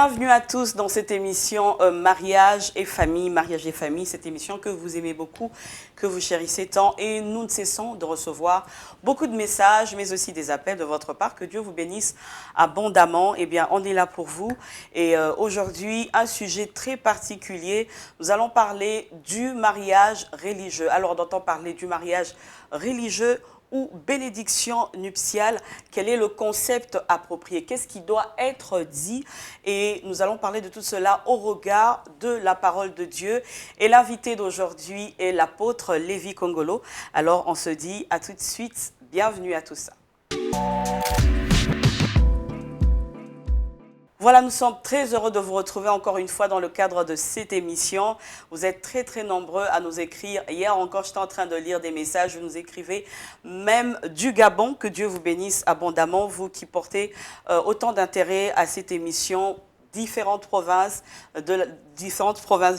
Bienvenue à tous dans cette émission Mariage et famille, cette émission que vous aimez beaucoup, que vous chérissez tant, et nous ne cessons de recevoir beaucoup de messages, mais aussi des appels de votre part. Que Dieu vous bénisse abondamment. Eh bien, on est là pour vous. Et aujourd'hui, un sujet très particulier. Nous allons parler du mariage religieux. Alors, d'entendre parler du mariage religieux ou bénédiction nuptiale, quel est le concept approprié, qu'est-ce qui doit être dit, et nous allons parler de tout cela au regard de la parole de Dieu. Et l'invité d'aujourd'hui est l'apôtre Lévi Kongolo. Alors on se dit à tout de suite, bienvenue à tous. Voilà, nous sommes très heureux de vous retrouver encore une fois dans le cadre de cette émission. Vous êtes très nombreux à nous écrire. Hier encore, j'étais en train de lire des messages. Vous nous écrivez même du Gabon. Que Dieu vous bénisse abondamment, vous qui portez autant d'intérêt à cette émission. Différentes provinces,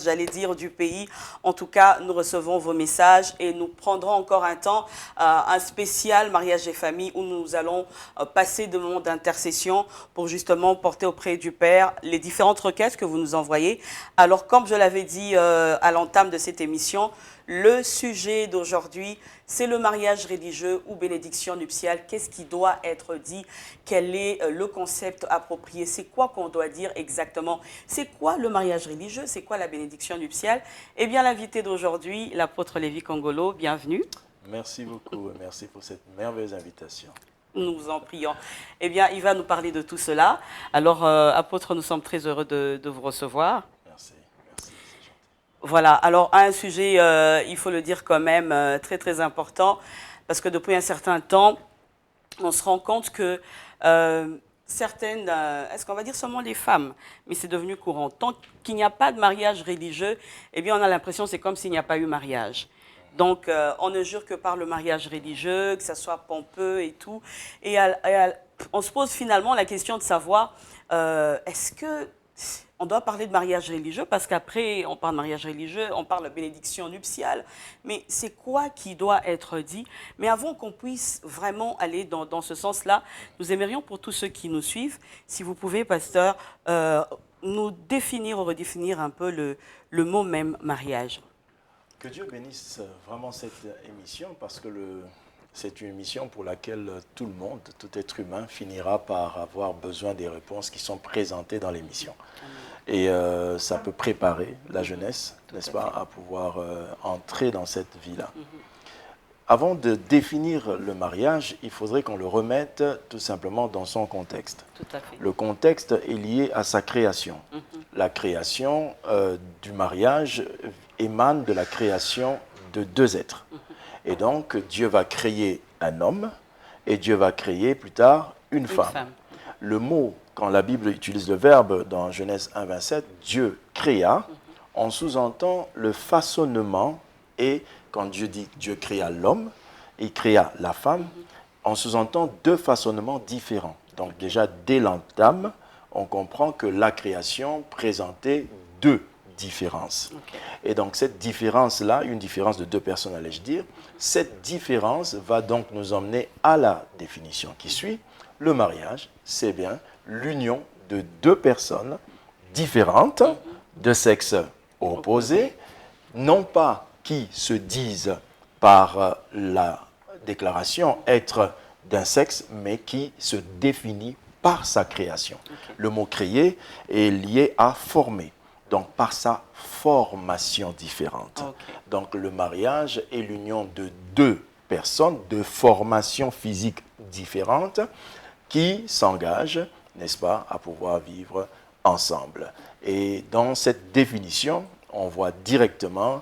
j'allais dire, du pays. En tout cas, nous recevons vos messages et nous prendrons encore un temps, un spécial mariage et famille où nous allons passer de moments d'intercession pour justement porter auprès du Père les différentes requêtes que vous nous envoyez. Alors, comme je l'avais dit à l'entame de cette émission, le sujet d'aujourd'hui, c'est le mariage religieux ou bénédiction nuptiale. Qu'est-ce qui doit être dit? Quel est le concept approprié? C'est quoi qu'on doit dire exactement? C'est quoi le mariage religieux? C'est quoi la bénédiction nuptiale? Eh bien, l'invité d'aujourd'hui, l'apôtre Lévi Kongolo, bienvenue. Merci beaucoup, merci pour cette merveilleuse invitation. Nous vous en prions. Eh bien, il va nous parler de tout cela. Alors, apôtre, nous sommes très heureux de vous recevoir. Merci, c'est gentil. Voilà, alors un sujet, il faut le dire quand même, très important, parce que depuis un certain temps, on se rend compte que certaines, est-ce qu'on va dire seulement les femmes, mais c'est devenu courant. Tant qu'il n'y a pas de mariage religieux, eh bien on a l'impression que c'est comme s'il n'y a pas eu mariage. Donc on ne jure que par le mariage religieux, que ça soit pompeux et tout. Et on se pose finalement la question de savoir, est-ce que on doit parler de mariage religieux, parce qu'après, on parle de mariage religieux, on parle de bénédiction nuptiale, mais c'est quoi qui doit être dit? Mais avant qu'on puisse vraiment aller dans ce sens-là, nous aimerions pour tous ceux qui nous suivent, si vous pouvez, pasteur, nous définir ou redéfinir un peu le mot même mariage. Que Dieu bénisse vraiment cette émission, parce que c'est une émission pour laquelle tout le monde, tout être humain, finira par avoir besoin des réponses qui sont présentées dans l'émission. Et ça peut préparer la jeunesse, n'est-ce pas, à pouvoir entrer dans cette vie-là. Avant de définir le mariage, il faudrait qu'on le remette tout simplement dans son contexte. Tout à fait. Le contexte est lié à sa création. La création du mariage émane de la création de deux êtres. Et donc, Dieu va créer un homme et Dieu va créer plus tard une femme. Le mot, quand la Bible utilise le verbe dans Genèse 1, 27, Dieu créa, on sous-entend le façonnement, et quand Dieu dit Dieu créa l'homme, il créa la femme, on sous-entend deux façonnements différents. Donc déjà, dès l'entame, on comprend que la création présentait deux différences. Et donc cette différence-là, une différence de deux personnes, allais-je dire, cette différence va donc nous emmener à la définition qui suit. Le mariage, c'est bien l'union de deux personnes différentes, de sexe opposé, non pas qui se disent par la déclaration être d'un sexe, mais qui se définit par sa création. Le mot créer est lié à former, donc par sa formation différente. Donc le mariage est l'union de deux personnes de formation physique différente qui s'engagent, n'est-ce pas, à pouvoir vivre ensemble. Et dans cette définition, on voit directement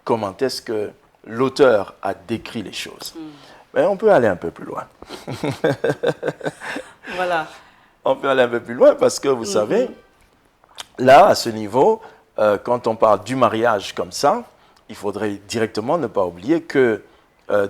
comment est-ce que l'auteur a décrit les choses. Mais on peut aller un peu plus loin. Voilà. On peut aller un peu plus loin parce que, vous savez, là, à ce niveau, quand on parle du mariage comme ça, il faudrait directement ne pas oublier que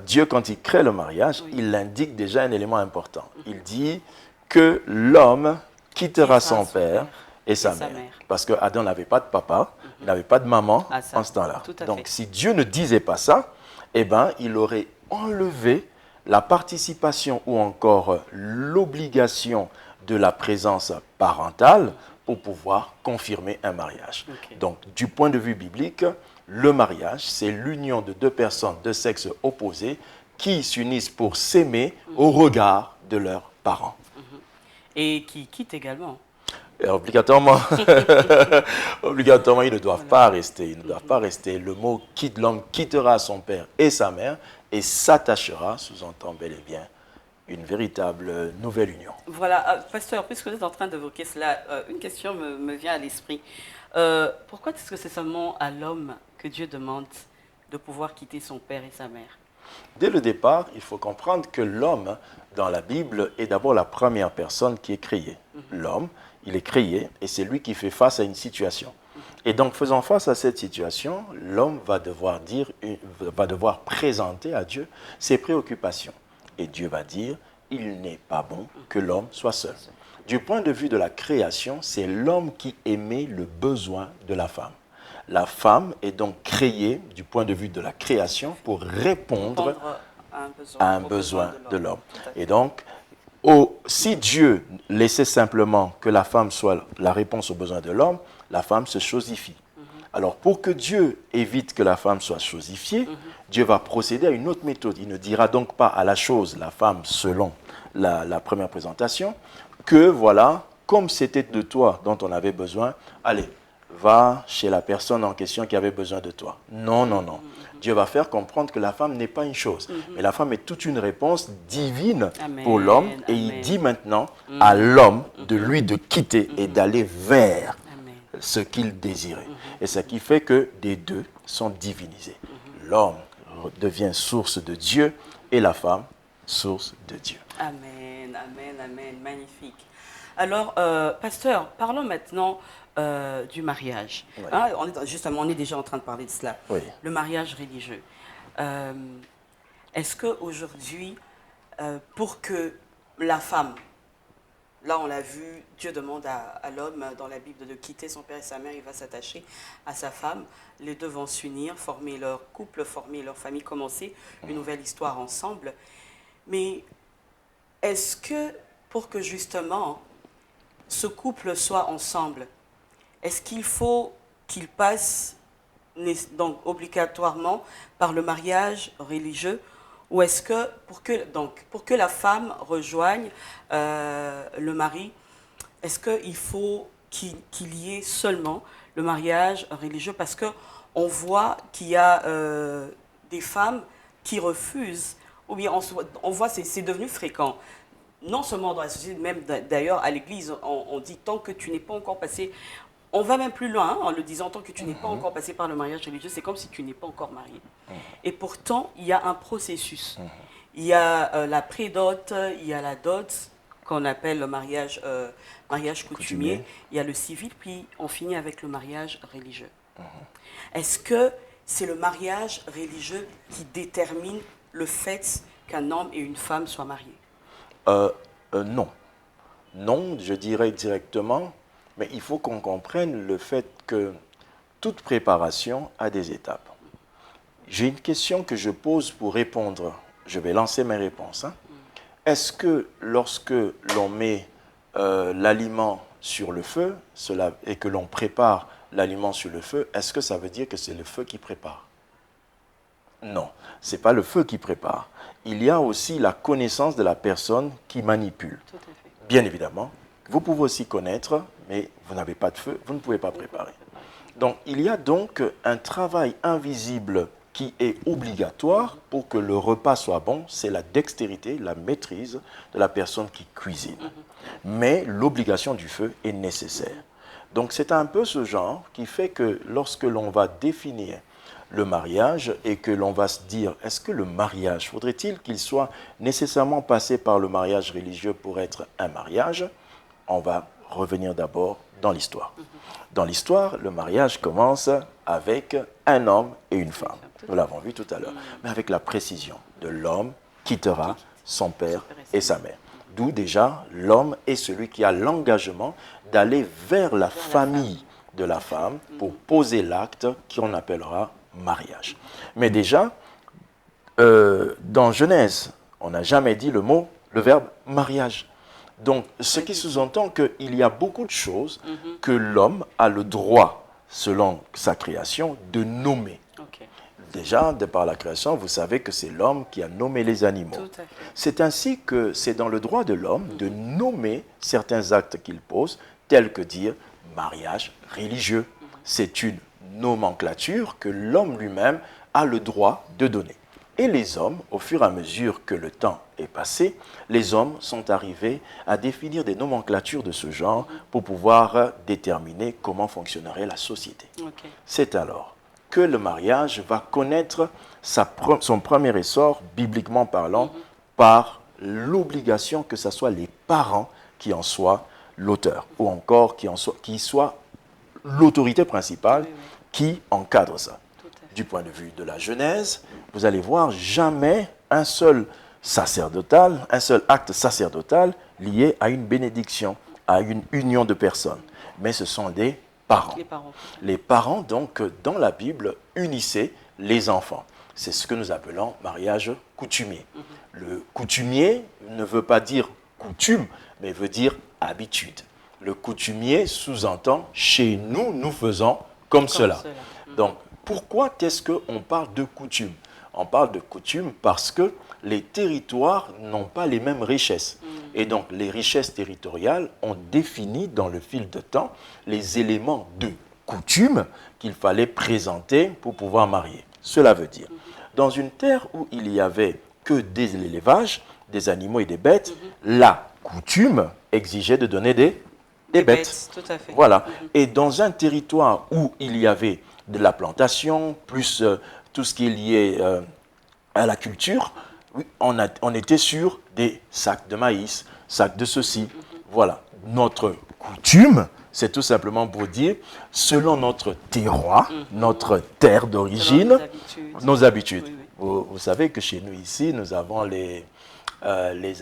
Dieu, quand il crée le mariage, il indique déjà un élément important. Il dit que l'homme quittera son père et sa mère. Parce qu'Adam n'avait pas de papa, il n'avait pas de maman en ce temps-là. Donc, si Dieu ne disait pas ça, eh ben, il aurait enlevé la participation ou encore l'obligation de la présence parentale pour pouvoir confirmer un mariage. Ok. Donc, du point de vue biblique, le mariage, c'est l'union de deux personnes de sexe opposé qui s'unissent pour s'aimer au regard de leurs parents. Et qui quittent également. Et obligatoirement, obligatoirement, ils ne doivent pas rester. Ils ne doivent pas rester. Le mot quitte, l'homme quittera son père et sa mère et s'attachera, sous-entend bel et bien, une véritable nouvelle union. Voilà, pasteur, puisque vous êtes en train d'évoquer cela, une question me vient à l'esprit. Pourquoi est-ce que c'est seulement à l'homme que Dieu demande de pouvoir quitter son père et sa mère? Dès le départ, il faut comprendre que l'homme, dans la Bible, est d'abord la première personne qui est créée. L'homme, il est créé et c'est lui qui fait face à une situation. Et donc, faisant face à cette situation, l'homme va devoir présenter à Dieu ses préoccupations. Et Dieu va dire, il n'est pas bon que l'homme soit seul. Du point de vue de la création, c'est l'homme qui émet le besoin de la femme. La femme est donc créée du point de vue de la création pour répondre à un besoin de l'homme. Et donc, si Dieu laissait simplement que la femme soit la réponse aux besoins de l'homme, la femme se chosifie. Alors, pour que Dieu évite que la femme soit chosifiée, Dieu va procéder à une autre méthode. Il ne dira donc pas à la chose, la femme, selon la première présentation, que voilà, comme c'était de toi dont on avait besoin, allez, va chez la personne en question qui avait besoin de toi. Non, non, non. Dieu va faire comprendre que la femme n'est pas une chose, mais la femme est toute une réponse divine pour l'homme. Et il dit maintenant à l'homme de lui de quitter et d'aller vers ce qu'il désirait. Et ce qui fait que des deux sont divinisés. L'homme devient source de Dieu et la femme source de Dieu. Amen, amen, amen, magnifique. Alors, pasteur, parlons maintenant du mariage. Oui. Hein, on est déjà en train de parler de cela. Oui. Le mariage religieux. Est-ce qu'aujourd'hui, pour que la femme, là on l'a vu, Dieu demande à l'homme dans la Bible de quitter son père et sa mère, il va s'attacher à sa femme, les deux vont s'unir, former leur couple, former leur famille, commencer une nouvelle histoire ensemble. Mais est-ce que pour que justement ce couple soit ensemble, est-ce qu'il faut qu'il passe donc obligatoirement par le mariage religieux, ou est-ce que pour que la femme rejoigne le mari, est-ce qu'il faut qu'il y ait seulement le mariage religieux? Parce qu'on voit qu'il y a des femmes qui refusent, ou bien on voit c'est devenu fréquent. Non seulement dans la société, même d'ailleurs à l'église, on dit tant que tu n'es pas encore passé. On va même plus loin en le disant, tant que tu n'es pas encore passé par le mariage religieux, c'est comme si tu n'es pas encore marié. Et pourtant, il y a un processus. Il y a la pré-dot, il y a la dot, qu'on appelle le mariage coutumier. Il y a le civil, puis on finit avec le mariage religieux. Est-ce que c'est le mariage religieux qui détermine le fait qu'un homme et une femme soient mariés? Non. Non, je dirais directement, mais il faut qu'on comprenne le fait que toute préparation a des étapes. J'ai une question que je pose pour répondre. Je vais lancer mes réponses. Est-ce que lorsque l'on met l'aliment sur le feu et que l'on prépare l'aliment sur le feu, est-ce que ça veut dire que c'est le feu qui prépare? Non, ce n'est pas le feu qui prépare. Il y a aussi la connaissance de la personne qui manipule. Tout à fait. Bien évidemment, vous pouvez aussi connaître, mais vous n'avez pas de feu, vous ne pouvez pas préparer. Donc, il y a donc un travail invisible qui est obligatoire pour que le repas soit bon, c'est la dextérité, la maîtrise de la personne qui cuisine. Mais l'obligation du feu est nécessaire. Donc, c'est un peu ce genre qui fait que lorsque l'on va définir le mariage et que l'on va se dire, est-ce que le mariage, faudrait-il qu'il soit nécessairement passé par le mariage religieux pour être un mariage? On va revenir d'abord dans l'histoire. Dans l'histoire, le mariage commence avec un homme et une femme. Nous l'avons vu tout à l'heure, mais avec la précision de l'homme quittera son père et sa mère. D'où déjà l'homme est celui qui a l'engagement d'aller vers la famille de la femme pour poser l'acte qu'on appellera mariage. Mais déjà, dans Genèse, on n'a jamais dit le verbe mariage. Donc, ce qui sous-entend qu'il y a beaucoup de choses que l'homme a le droit, selon sa création, de nommer. Ok. Déjà, de par la création, vous savez que c'est l'homme qui a nommé les animaux. Tout à fait. C'est ainsi que c'est dans le droit de l'homme de nommer certains actes qu'il pose, tels que dire mariage religieux. C'est une nomenclature que l'homme lui-même a le droit de donner. Et les hommes, au fur et à mesure que le temps est passé, les hommes sont arrivés à définir des nomenclatures de ce genre pour pouvoir déterminer comment fonctionnerait la société. Ok. C'est alors que le mariage va connaître son premier essor, bibliquement parlant, par l'obligation que ce soit les parents qui en soient l'auteur, ou encore qui soit l'autorité principale qui encadre ça. Du point de vue de la Genèse, vous allez voir jamais un seul acte sacerdotal lié à une bénédiction, à une union de personnes. Mais ce sont des parents. Les parents, donc, dans la Bible, unissaient les enfants. C'est ce que nous appelons mariage coutumier. Le coutumier ne veut pas dire coutume, mais veut dire habitude. Le coutumier sous-entend « chez nous, nous faisons comme cela ». Donc, pourquoi est-ce qu'on parle de coutume? On parle de coutume parce que les territoires n'ont pas les mêmes richesses. Et donc, les richesses territoriales ont défini dans le fil de temps les éléments de coutume qu'il fallait présenter pour pouvoir marier. Cela veut dire, dans une terre où il n'y avait que des élevages, des animaux et des bêtes, la coutume exigeait de donner des bêtes. Tout à fait. Voilà. Et dans un territoire où il y avait de la plantation, plus tout ce qui est lié à la culture, oui, on était sur des sacs de maïs, sacs de ceci. Voilà. Notre coutume, c'est tout simplement pour dire, selon notre terroir, notre terre d'origine, nos habitudes. Oui, oui. Vous savez que chez nous ici, nous avons les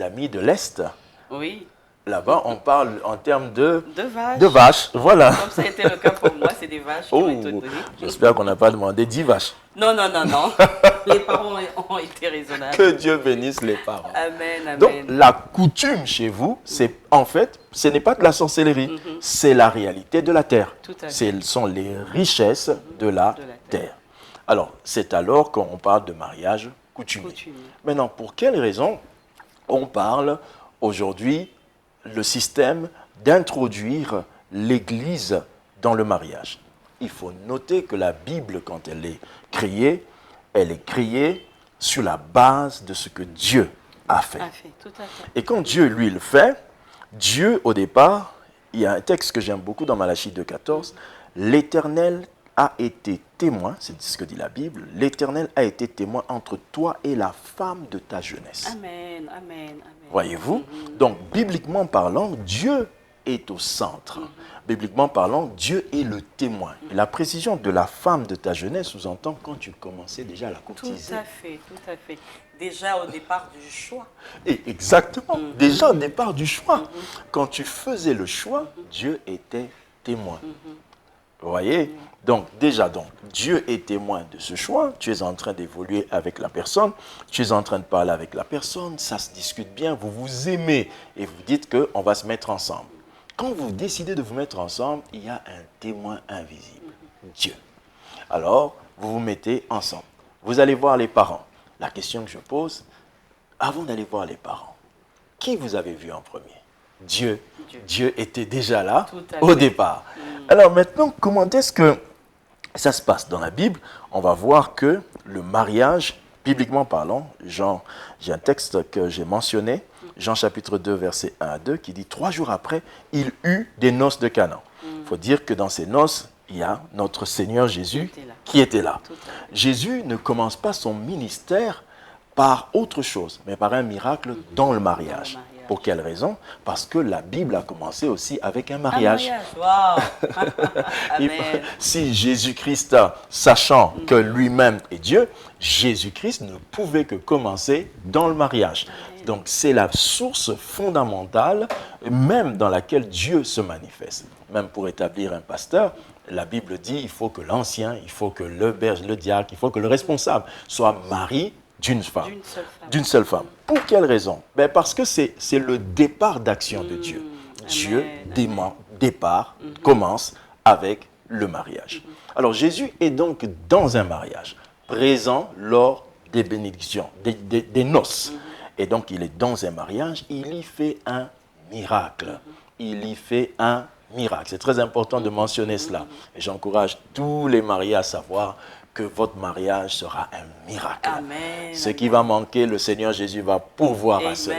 amis de l'Est. Oui. Là-bas, on parle en termes de vaches. De vaches, voilà. Comme ça a été le cas pour moi, c'est des vaches qui ont été données. J'espère qu'on n'a pas demandé 10 vaches. Non. Les parents ont été raisonnables. Que Dieu bénisse les parents. Amen, amen. Donc, la coutume chez vous, c'est en fait, ce n'est pas de la sorcellerie, c'est la réalité de la terre. Tout à fait. Ce sont les richesses de la terre. Alors, c'est alors qu'on parle de mariage coutumier. Maintenant, pour quelle raison on parle aujourd'hui le système d'introduire l'Église dans le mariage? Il faut noter que la Bible, quand elle est créée sur la base de ce que Dieu a fait. Tout à fait. Et quand Dieu, lui, le fait, Dieu, au départ, il y a un texte que j'aime beaucoup dans Malachie 2,14, l'Éternel a été témoin, c'est ce que dit la Bible, l'Éternel a été témoin entre toi et la femme de ta jeunesse. Amen. Voyez-vous? Donc, bibliquement parlant, Dieu est au centre. Bibliquement parlant, Dieu est le témoin. Et la précision de la femme de ta jeunesse sous-entend quand tu commençais déjà à la courtiser. Tout à fait. Déjà au départ du choix. Et exactement. Déjà au départ du choix. Quand tu faisais le choix, Dieu était témoin. Vous voyez? Donc, Dieu est témoin de ce choix. Tu es en train d'évoluer avec la personne. Tu es en train de parler avec la personne. Ça se discute bien. Vous vous aimez. Et vous dites qu'on va se mettre ensemble. Quand vous décidez de vous mettre ensemble, il y a un témoin invisible. Dieu. Alors, vous vous mettez ensemble. Vous allez voir les parents. La question que je pose, avant d'aller voir les parents, qui vous avez vu en premier? Dieu. Dieu était déjà là au départ. Alors maintenant, comment est-ce que ça se passe dans la Bible? On va voir que le mariage, bibliquement parlant, j'ai un texte que j'ai mentionné, Jean chapitre 2, verset 1 à 2, qui dit « 3 jours après, il eut des noces de Canaan ». Il faut dire que dans ces noces, il y a notre Seigneur Jésus qui était là. Jésus ne commence pas son ministère par autre chose, mais par un miracle dans le mariage. Pour quelle raison? Parce que la Bible a commencé aussi avec un mariage. Si Jésus-Christ, sachant que lui-même est Dieu, Jésus-Christ ne pouvait que commencer dans le mariage. Donc c'est la source fondamentale, même dans laquelle Dieu se manifeste. Même pour établir un pasteur, la Bible dit il faut que l'ancien, il faut que le berger, le diacre, il faut que le responsable soit marié d'une femme. D'une seule femme. D'une seule femme. Pour quelle raison? Ben parce que c'est le départ d'action de Dieu. Dieu commence avec le mariage. Alors Jésus est donc dans un mariage, présent lors des bénédictions, des noces. Et donc il est dans un mariage, il y fait un miracle. Il y fait un miracle. C'est très important de mentionner cela. Et j'encourage tous les mariés à savoir que votre mariage sera un miracle. Amen. Ce qui va manquer, le Seigneur Jésus va pourvoir à cela.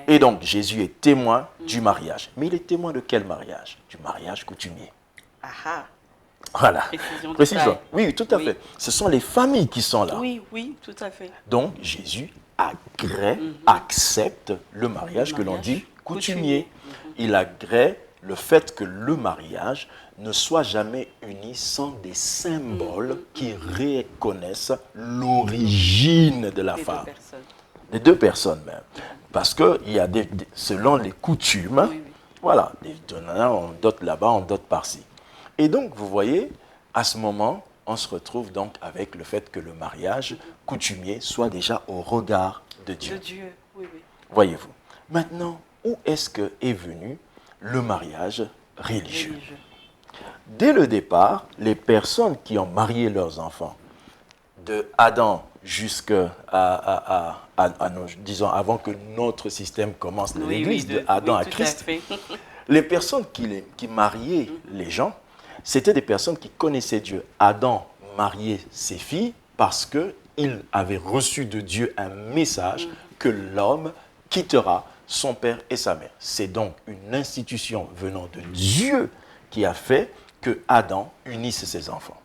Et donc, Jésus est témoin du mariage. Mais il est témoin de quel mariage? Du mariage coutumier. Aha. Voilà. Précision. Oui, tout à Oui. fait. Ce sont les familles qui sont là. Oui, oui, tout à fait. Donc, Jésus agrée, accepte le mariage que l'on dit coutumier. Il agrée le fait que le mariage ne soit jamais uni sans des symboles qui reconnaissent l'origine de la femme. Les deux personnes même. Parce que il y a selon les coutumes, voilà, on dote là-bas, on dote par-ci. Et donc, vous voyez, à ce moment, on se retrouve donc avec le fait que le mariage coutumier soit déjà au regard de Dieu. De Dieu, oui, oui. Voyez-vous. Maintenant, où est-ce qu'est venu le mariage religieux? Dès le départ, les personnes qui ont marié leurs enfants, de Adam jusqu'à, disons, avant que notre système commence de l'Église, de Adam à Christ, les personnes qui mariaient les gens, c'était des personnes qui connaissaient Dieu. Adam mariait ses filles parce qu'il avait reçu de Dieu un message que l'homme quittera son père et sa mère. C'est donc une institution venant de Dieu qui a fait que Adam unisse ses enfants.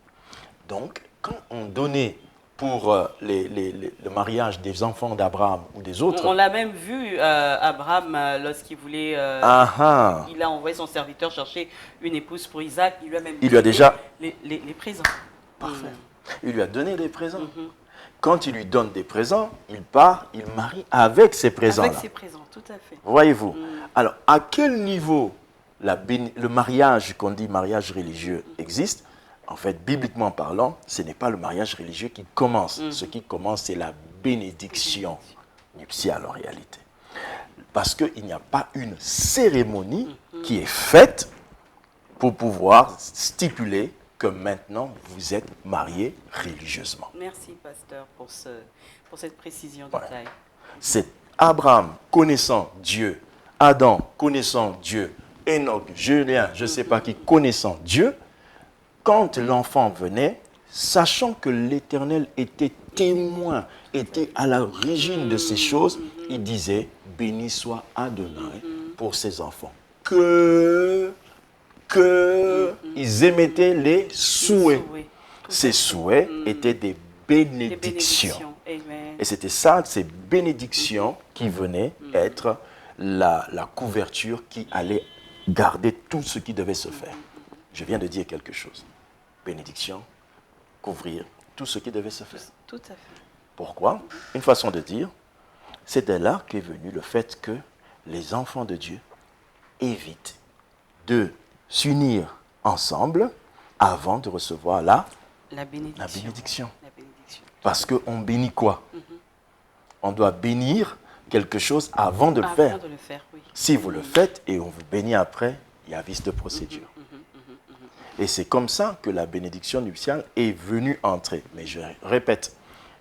Donc, quand on donnait pour le mariage des enfants d'Abraham ou des autres... On l'a même vu, Abraham, lorsqu'il voulait... il a envoyé son serviteur chercher une épouse pour Isaac. Il lui a même donné déjà les présents. Parfait. Il lui a donné des présents. Quand il lui donne des présents, il part, il marie avec ces présents-là. Avec ces présents, tout à fait. Voyez-vous. Alors, à quel niveau le mariage, qu'on dit mariage religieux, existe? En fait, bibliquement parlant, ce n'est pas le mariage religieux qui commence. Ce qui commence, c'est la bénédiction nuptiale en réalité. Parce qu'il n'y a pas une cérémonie qui est faite pour pouvoir stipuler que maintenant vous êtes mariés religieusement. Merci, pasteur, pour cette précision de taille. C'est Abraham connaissant Dieu, Adam connaissant Dieu, Enoch, Julien, je ne sais pas qui, connaissant Dieu. Quand l'enfant venait, sachant que l'Éternel était témoin, était à l'origine de ces choses, il disait, béni soit Adonai pour ses enfants. Ils émettaient les souhaits. Ces souhaits étaient des bénédictions. Et c'était ça, ces bénédictions qui venaient être la couverture qui allait garder tout ce qui devait se faire. Je viens de dire quelque chose. Bénédiction, couvrir tout ce qui devait se faire. Tout à fait. Pourquoi? Une façon de dire, c'est de là qu'est venu le fait que les enfants de Dieu évitent de s'unir ensemble avant de recevoir la bénédiction. Parce qu'on bénit quoi? On doit bénir quelque chose avant de le faire. Si vous le faites et on vous bénit après, il y a vice de procédure. Et c'est comme ça que la bénédiction nuptiale est venue entrer. Mais je répète,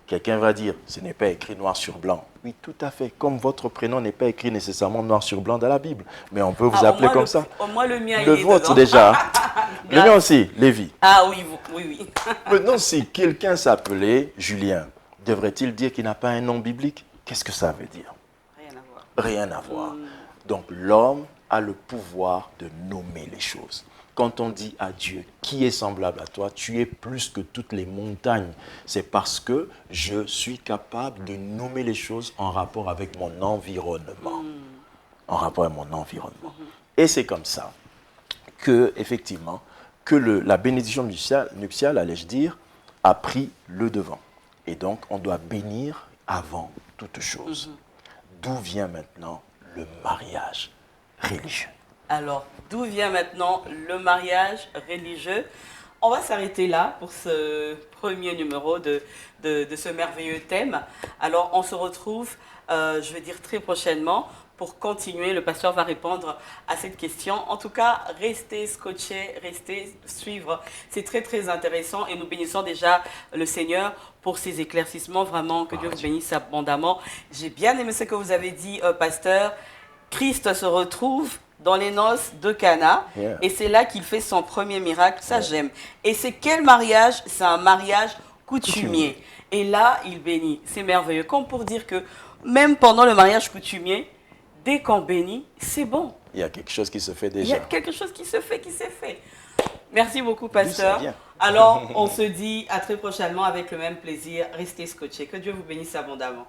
quelqu'un va dire, ce n'est pas écrit noir sur blanc. Oui, tout à fait. Comme votre prénom n'est pas écrit nécessairement noir sur blanc dans la Bible. Mais on peut vous appeler comme ça. Au moins le mien, le vôtre déjà. Le mien aussi, Lévi. Ah oui, oui. Maintenant, si quelqu'un s'appelait Julien, devrait-il dire qu'il n'a pas un nom biblique? Qu'est-ce que ça veut dire? Rien à voir. Rien à voir. Donc l'homme a le pouvoir de nommer les choses. Quand on dit à Dieu, qui est semblable à toi, tu es plus que toutes les montagnes. C'est parce que je suis capable de nommer les choses en rapport avec mon environnement. En rapport avec mon environnement. Et c'est comme ça que, effectivement, que la bénédiction nuptiale, allais-je dire, a pris le devant. Et donc, on doit bénir avant toute chose. D'où vient maintenant le mariage religieux? Alors, d'où vient maintenant le mariage religieux? On va s'arrêter là pour ce premier numéro de ce merveilleux thème. Alors, on se retrouve, je vais dire très prochainement, pour continuer. Le pasteur va répondre à cette question. En tout cas, restez scotchés, restez suivre. C'est très, très intéressant et nous bénissons déjà le Seigneur pour ces éclaircissements. Vraiment, que Dieu vous bénisse abondamment. J'ai bien aimé ce que vous avez dit, pasteur. Christ se retrouve dans les noces de Cana, et c'est là qu'il fait son premier miracle. Ça, j'aime. Et c'est quel mariage? C'est un mariage coutumier. Et là, il bénit. C'est merveilleux. Comme pour dire que même pendant le mariage coutumier, dès qu'on bénit, c'est bon. Il y a quelque chose qui se fait déjà. Il y a quelque chose qui se fait, qui s'est fait. Merci beaucoup, pasteur. Alors, on se dit à très prochainement avec le même plaisir. Restez scotchés. Que Dieu vous bénisse abondamment.